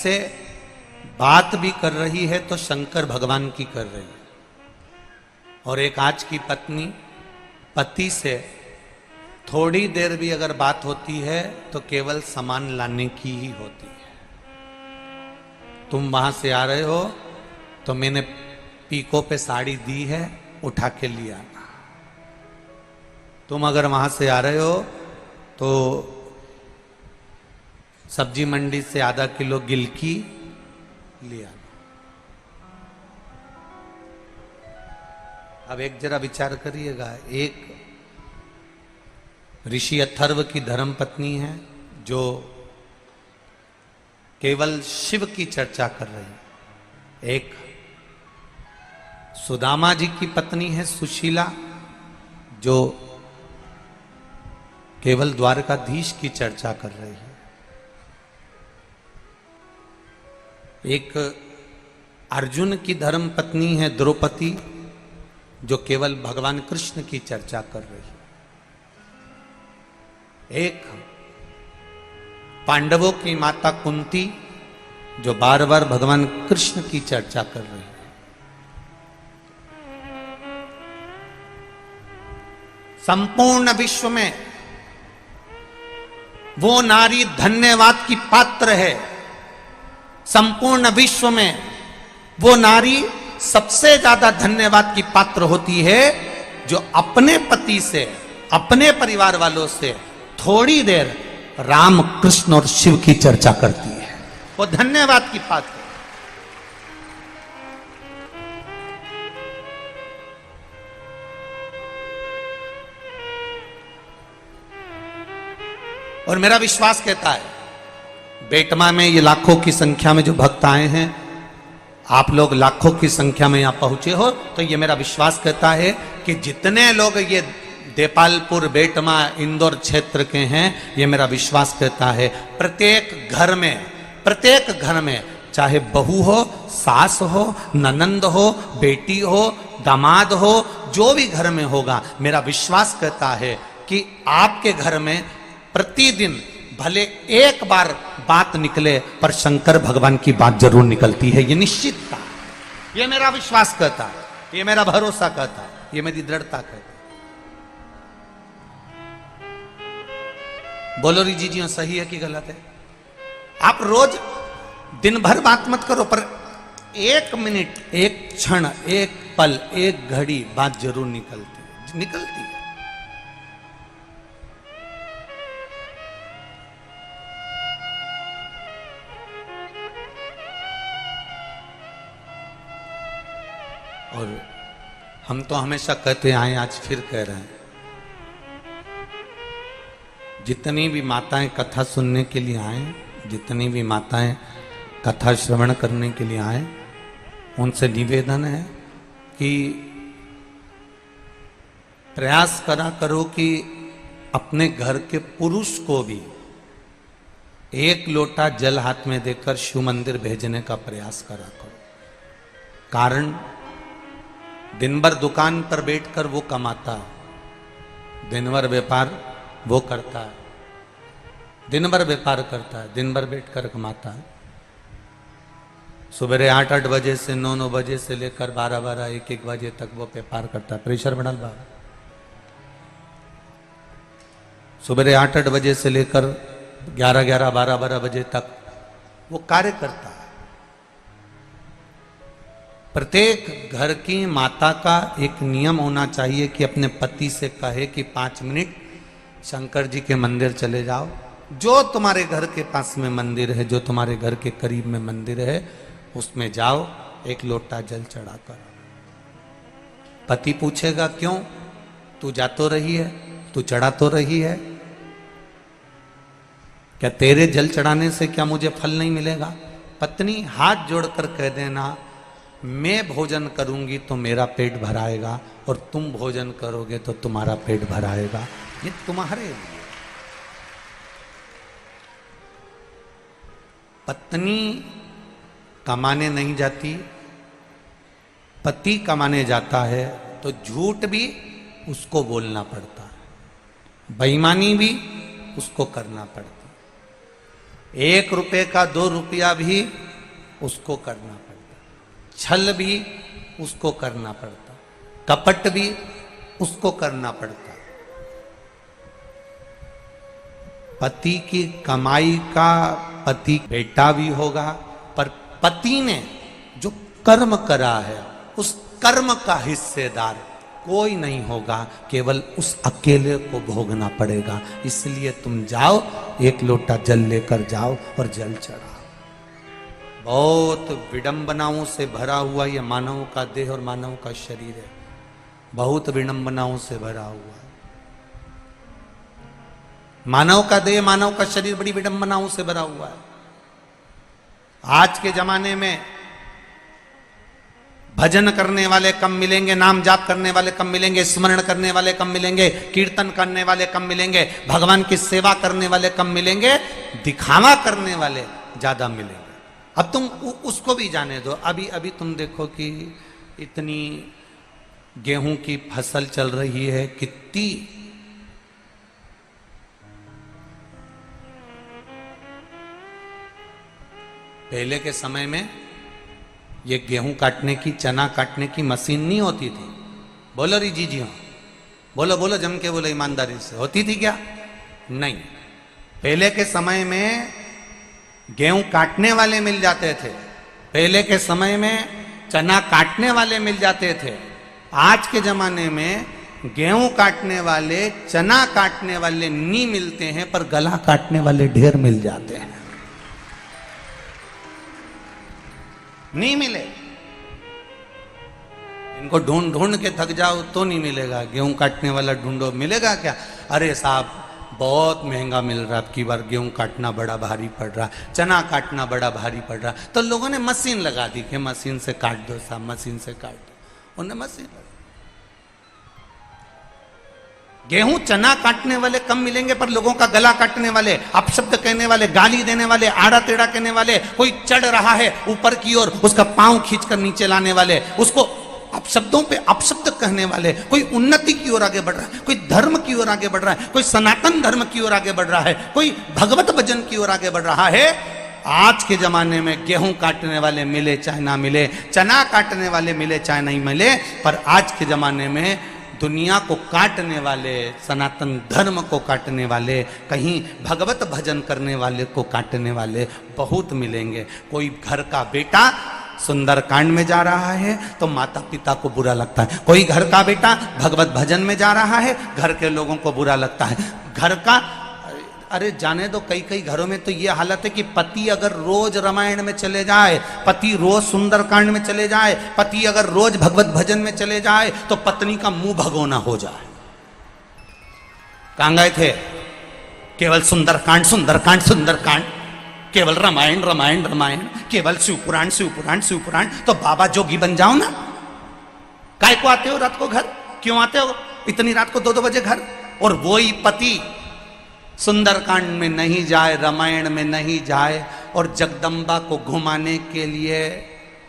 से बात भी कर रही है तो शंकर भगवान की कर रही है। और एक आज की पत्नी पति से थोड़ी देर भी अगर बात होती है तो केवल सामान लाने की ही होती है। तुम वहां से आ रहे हो तो मैंने पीको पे साड़ी दी है, उठा के लिया। तुम अगर वहां से आ रहे हो तो सब्जी मंडी से आधा किलो गिलकी लिया। अब एक जरा विचार करिएगा, एक ऋषि अथर्व की धर्म पत्नी है जो केवल शिव की चर्चा कर रही है, एक सुदामा जी की पत्नी है सुशीला जो केवल द्वारकाधीश की चर्चा कर रही है, एक अर्जुन की धर्म पत्नी है द्रौपदी जो केवल भगवान कृष्ण की चर्चा कर रही है, एक पांडवों की माता कुंती जो बार बार भगवान कृष्ण की चर्चा कर रही है। संपूर्ण विश्व में वो नारी धन्यवाद की पात्र है। संपूर्ण विश्व में वो नारी सबसे ज्यादा धन्यवाद की पात्र होती है जो अपने पति से, अपने परिवार वालों से थोड़ी देर राम कृष्ण और शिव की चर्चा करती है, वो धन्यवाद की पात्र है। और मेरा विश्वास कहता है, बेटमा में ये लाखों की संख्या में जो भक्त आए हैं, आप लोग लाखों की संख्या में यहां पहुंचे हो, तो ये मेरा विश्वास कहता है कि जितने लोग ये देपालपुर, बेटमा, इंदौर क्षेत्र के हैं, ये मेरा विश्वास कहता है प्रत्येक घर में चाहे बहू हो, सास हो, ननंद हो, बेटी हो, दामाद हो, जो भी घर में होगा, मेरा विश्वास कहता है कि आपके घर में प्रतिदिन भले एक बार बात निकले पर शंकर भगवान की बात जरूर निकलती है। ये निश्चितता, ये मेरा विश्वास कहता है, ये मेरा भरोसा कहता है, ये मेरी दृढ़ता कहता है। बोलो रीजी जी, सही है कि गलत है? आप रोज दिन भर बात मत करो पर एक मिनट, एक क्षण, एक पल, एक घड़ी बात जरूर निकलती है। और हम तो हमेशा कहते आए, आज फिर कह रहे हैं, जितनी भी माताएं कथा सुनने के लिए आए, जितनी भी माताएं कथा श्रवण करने के लिए आए, उनसे निवेदन है कि प्रयास करा करो कि अपने घर के पुरुष को भी एक लोटा जल हाथ में देकर शिव मंदिर भेजने का प्रयास करा करो। कारण दिन भर दुकान पर बैठकर वो कमाता है, दिन भर व्यापार वो करता है, दिन भर व्यापार करता है, दिन भर बैठकर कमाता है। सुबह 8-8 बजे से 9-9 बजे से लेकर 12-12, 1-1 बजे तक वो व्यापार करता है। प्रेशर बढ़ल बा। सुबह 8-8 बजे से लेकर 11-11, 12-12 बजे तक वो कार्य करता है। प्रत्येक घर की माता का एक नियम होना चाहिए कि अपने पति से कहे कि 5 मिनट शंकर जी के मंदिर चले जाओ। जो तुम्हारे घर के पास में मंदिर है, जो तुम्हारे घर के करीब में मंदिर है, उसमें जाओ, एक लोटा जल चढ़ा कर। पति पूछेगा क्यों? तू जा तो रही है, तू चढ़ा तो रही है, क्या तेरे जल चढ़ाने से क्या मुझे फल नहीं मिलेगा? पत्नी हाथ जोड़कर कह देना, मैं भोजन करूंगी तो मेरा पेट भराएगा और तुम भोजन करोगे तो तुम्हारा पेट भराएगा। ये तुम्हारे लिए। पत्नी कमाने नहीं जाती, पति कमाने जाता है तो झूठ भी उसको बोलना पड़ता है, बेईमानी भी उसको करना पड़ता है। 1 रुपए का 2 रुपया भी उसको करना पड़ता, छल भी उसको करना पड़ता, कपट भी उसको करना पड़ता। पति की कमाई का पति बेटा भी होगा, पर पति ने जो कर्म करा है उस कर्म का हिस्सेदार कोई नहीं होगा, केवल उस अकेले को भोगना पड़ेगा। इसलिए तुम जाओ, 1 लोटा जल लेकर जाओ और जल चढ़ाओ। बहुत विडंबनाओं से भरा हुआ यह मानव का देह और मानव का शरीर है, बहुत विडंबनाओं से भरा हुआ है। मानव का देह, मानव का शरीर बड़ी विडंबनाओं से भरा हुआ है। आज के जमाने में भजन करने वाले कम मिलेंगे, नाम जाप करने वाले कम मिलेंगे, स्मरण करने वाले कम मिलेंगे, कीर्तन करने वाले कम मिलेंगे, भगवान की सेवा करने वाले कम मिलेंगे, दिखावा करने वाले ज्यादा मिलेंगे। अब तुम उसको भी जाने दो। अभी अभी तुम देखो कि इतनी गेहूं की फसल चल रही है, कितनी पहले के समय में ये गेहूं काटने की, चना काटने की मशीन नहीं होती थी। बोलो री जी हाँ, बोलो बोलो जम के बोलो ईमानदारी से, होती थी क्या? नहीं। पहले के समय में गेहूं काटने वाले मिल जाते थे, पहले के समय में चना काटने वाले मिल जाते थे। आज के जमाने में गेहूं काटने वाले, चना काटने वाले नहीं मिलते हैं, पर गला काटने वाले ढेर मिल जाते हैं। नहीं मिले, इनको ढूंढ ढूंढ के थक जाओ तो नहीं मिलेगा। गेहूं काटने वाला ढूंढो, मिलेगा क्या? अरे साहब बहुत महंगा मिल रहा, अब की बार गेहूं काटना बड़ा भारी पड़ रहा, चना काटना बड़ा भारी पड़ रहा। तो लोगों ने मशीन लगा दी कि मशीन से काट दो साहब, मशीन से काट दो। उन्हें मशीन लगा। गेहूं चना काटने वाले कम मिलेंगे, पर लोगों का गला काटने वाले, अपशब्द कहने वाले, गाली देने वाले, आड़ा टेढ़ा कहने वाले, कोई चढ़ रहा है ऊपर की ओर, उसका पांव खींचकर नीचे लाने वाले, उसको अपशब्दों पे अपशब्द कहने वाले, कोई उन्नति की ओर आगे बढ़ रहा है, कोई धर्म की ओर आगे बढ़ रहा है, कोई सनातन धर्म की ओर आगे बढ़ रहा है, कोई भगवत भजन की ओर आगे बढ़ रहा है। आज के जमाने में गेहूं काटने वाले मिले चाहे ना मिले, चना काटने वाले मिले चाहे नहीं मिले, पर आज के जमाने में दुनिया को काटने वाले, सनातन धर्म को काटने वाले, कहीं भगवत भजन करने वाले को काटने वाले बहुत मिलेंगे। कोई घर का बेटा सुंदरकांड में जा रहा है तो माता पिता को बुरा लगता है, कोई घर का बेटा भगवत भजन में जा रहा है, घर के लोगों को बुरा लगता है। घर का, अरे जाने दो, कई कई घरों में तो ये हालत है कि पति अगर रोज रामायण में चले जाए, पति रोज सुंदरकांड में चले जाए, पति अगर रोज भगवत भजन में चले जाए तो पत्नी का मुंह भगोना हो जाए। कहां गए थे? केवल सुंदरकांड सुंदरकांड सुंदरकांड, केवल रामायण रामायण रामायण, केवल शिवपुराण शिवपुराण शिवपुराण। तो बाबा जोगी बन जाओ ना। काय को आते हो रात को घर? क्यों आते हो इतनी रात को 2-2 बजे घर? और वही पति सुंदरकांड में नहीं जाए, रामायण में नहीं जाए, और जगदम्बा को घुमाने के लिए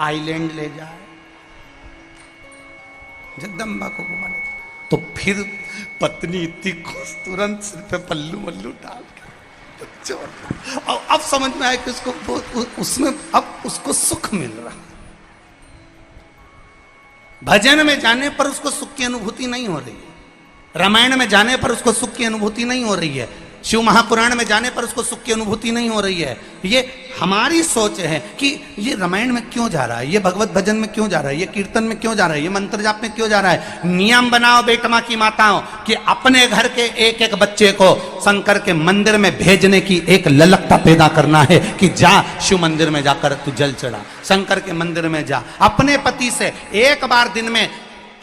आइलैंड ले जाए, जगदम्बा को घुमाने, तो फिर पत्नी इतनी खुश, तुरंत सिर पे पल्लू मल्लू डाल के। अब समझ में आया कि उसको उसमें अब उसको सुख मिल रहा। भजन में जाने पर उसको सुख की अनुभूति नहीं हो रही है, रामायण में जाने पर उसको सुख की अनुभूति नहीं हो रही है, शिव महापुराण में जाने पर उसको सुख की अनुभूति नहीं हो रही है। ये हमारी सोच है कि ये रामायण में क्यों जा रहा है, ये भगवत भजन में क्यों जा रहा है, ये कीर्तन में क्यों जा रहा है, ये मंत्र जाप में क्यों जा रहा है। नियम बनाओ बेटमा की माताओं कि अपने घर के एक एक बच्चे को शंकर के मंदिर में भेजने की एक ललकता पैदा करना है कि जा शिव मंदिर में जाकर तू जल चढ़ा, शंकर के मंदिर में जा। अपने पति से एक बार दिन में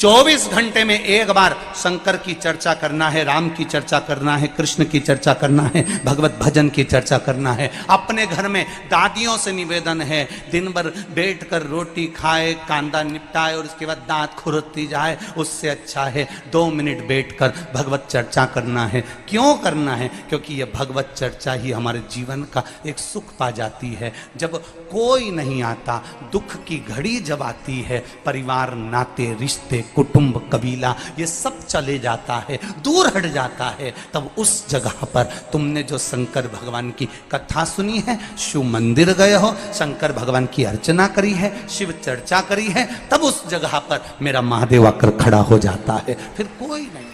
24 घंटे में एक बार शंकर की चर्चा करना है, राम की चर्चा करना है, कृष्ण की चर्चा करना है, भगवत भजन की चर्चा करना है। अपने घर में दादियों से निवेदन है, दिन भर बैठकर रोटी खाए, कांदा निपटाए और उसके बाद दांत खुरती जाए, उससे अच्छा है 2 मिनट बैठकर भगवत चर्चा करना है। क्यों करना है? क्योंकि यह भगवत चर्चा ही हमारे जीवन का एक सुख पा जाती है। जब कोई नहीं आता, दुख की घड़ी जब आती है, परिवार नाते रिश्ते कुटुंब कबीला ये सब चले जाता है, दूर हट जाता है, तब उस जगह पर तुमने जो शंकर भगवान की कथा सुनी है, शिव मंदिर गए हो, शंकर भगवान की अर्चना करी है, शिव चर्चा करी है, तब उस जगह पर मेरा महादेव आकर खड़ा हो जाता है, फिर कोई नहीं,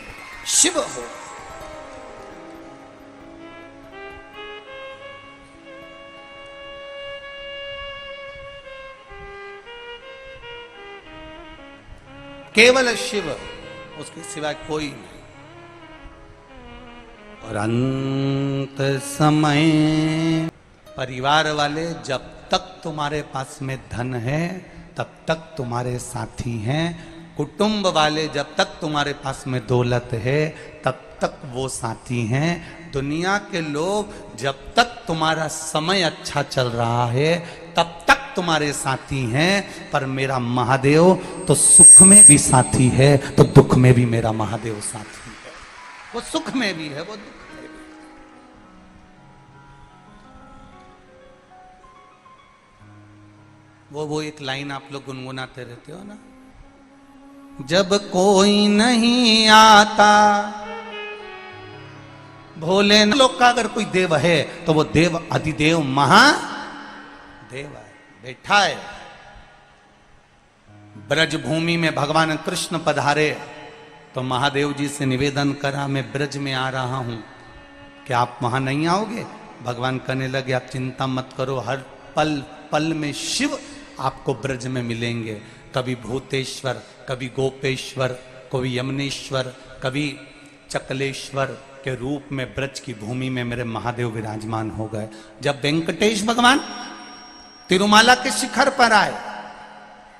शिव हो। केवल शिव, उसके सिवाय कोई नहीं। और अंत समय परिवार वाले, जब तक तुम्हारे पास में धन है तब तक तुम्हारे साथी हैं, कुटुंब वाले जब तक तुम्हारे पास में दौलत है तब तक वो साथी हैं, दुनिया के लोग जब तक तुम्हारा समय अच्छा चल रहा है तब तक तुम्हारे साथी हैं, पर मेरा महादेव तो सुख में भी साथी है, तो दुख में भी मेरा महादेव साथी है। वो सुख में भी है, वो दुख में भी। वो एक लाइन आप लोग गुनगुनाते रहते हो ना, जब कोई नहीं आता भोले लोग का अगर कोई देव है तो वो देव अधिदेव महादेव है, बैठा है। ब्रज भूमि में भगवान कृष्ण पधारे तो महादेव जी से निवेदन करा, मैं ब्रज में आ रहा हूं, क्या आप वहां नहीं आओगे? भगवान कहने लगे, आप चिंता मत करो, हर पल पल में शिव आपको ब्रज में मिलेंगे, कभी भूतेश्वर, कभी गोपेश्वर, कभी यमुनेश्वर, कभी चकलेश्वर के रूप में ब्रज की भूमि में मेरे महादेव विराजमान हो गए। जब वेंकटेश भगवान तिरुमाला के शिखर पर आए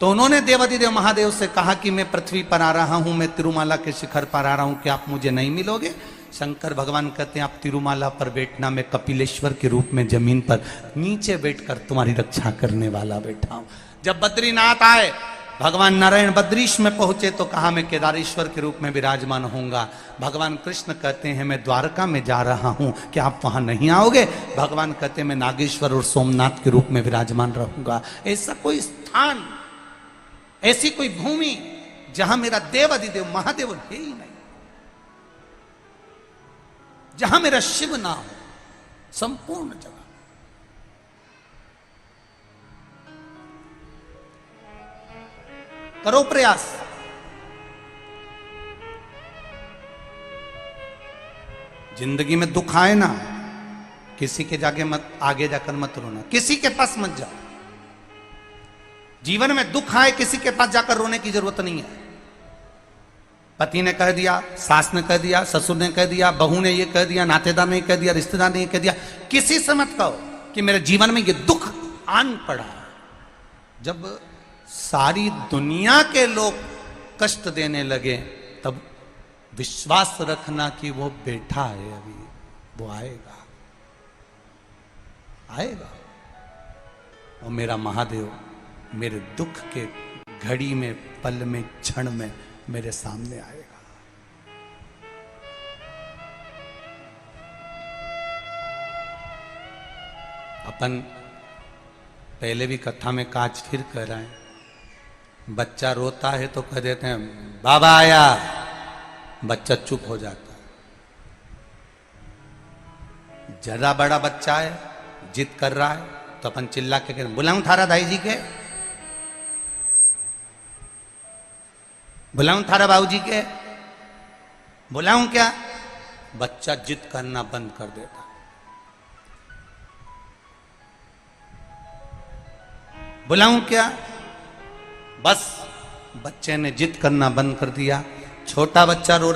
तो उन्होंने देवाधिदेव महादेव से कहा कि मैं पृथ्वी पर आ रहा हूं, मैं तिरुमाला के शिखर पर आ रहा हूं, क्या आप मुझे नहीं मिलोगे? शंकर भगवान कहते हैं, आप तिरुमाला पर बैठना, मैं कपिलेश्वर के रूप में जमीन पर नीचे बैठकर तुम्हारी रक्षा करने वाला बैठा हूं। जब बद्रीनाथ आए, भगवान नारायण बद्रीश में पहुंचे तो कहा मैं केदारेश्वर के रूप में विराजमान होऊंगा। भगवान कृष्ण कहते हैं मैं द्वारका में जा रहा हूं, क्या आप वहां नहीं आओगे? भगवान कहते हैं मैं नागेश्वर और सोमनाथ के रूप में विराजमान रहूंगा। ऐसा कोई स्थान, ऐसी कोई भूमि जहां मेरा देव अधिदेव महादेव है ही नहीं, जहां मेरा शिव ना हो, संपूर्ण जगह। करो प्रयास, जिंदगी में दुख आए ना, किसी के जाके मत आगे जाकर मत रोना, किसी के पास मत जाओ। जीवन में दुख आए, किसी के पास जाकर रोने की जरूरत नहीं है। पति ने कह दिया, सास ने कह दिया, ससुर ने कह दिया, बहू ने ये कह दिया, नातेदार ने कह दिया, रिश्तेदार ने कह दिया, किसी से मत कहो कि मेरे जीवन में ये दुख आन पड़ा। जब सारी दुनिया के लोग कष्ट देने लगे तब विश्वास रखना कि वो बैठा है, अभी वो आएगा, आएगा। और मेरा महादेव मेरे दुख के घड़ी में, पल में, क्षण में मेरे सामने आएगा। अपन पहले भी कथा में काज फिर कह रहे हैं, बच्चा रोता है तो कह देते हैं बाबा आया, बच्चा चुप हो जाता है। जरा बड़ा बच्चा है, जिद कर रहा है तो अपन चिल्ला के कहते बुलाऊं थारा दाई जी के, बुलाऊं थारा बाबू जी के, बुलाऊं क्या? बच्चा जिद करना बंद कर देता। बुलाऊं क्या? बस बच्चे ने जिद करना बंद कर दिया। छोटा बच्चा रो